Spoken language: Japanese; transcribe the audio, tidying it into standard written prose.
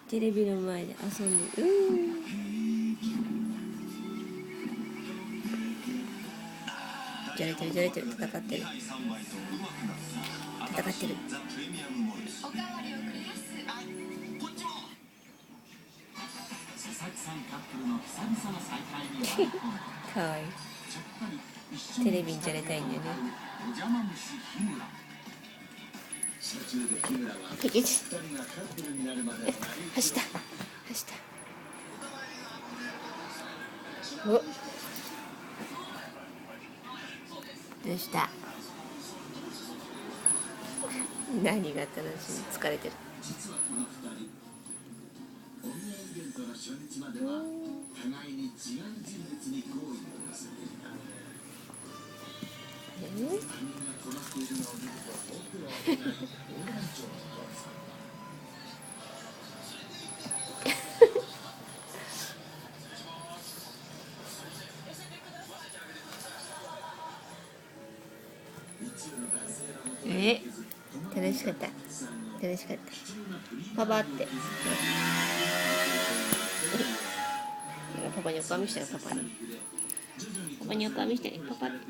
テレビの前で遊んでる。じゃれてるじゃれてる、戦ってる。かわいい。テレビにじゃれたいんだよね。ペケチ。走った。お、どうした。何が楽しい。疲れてる。楽しかった。パパって。パパにお顔見してよ、パパにお顔見して、パパって。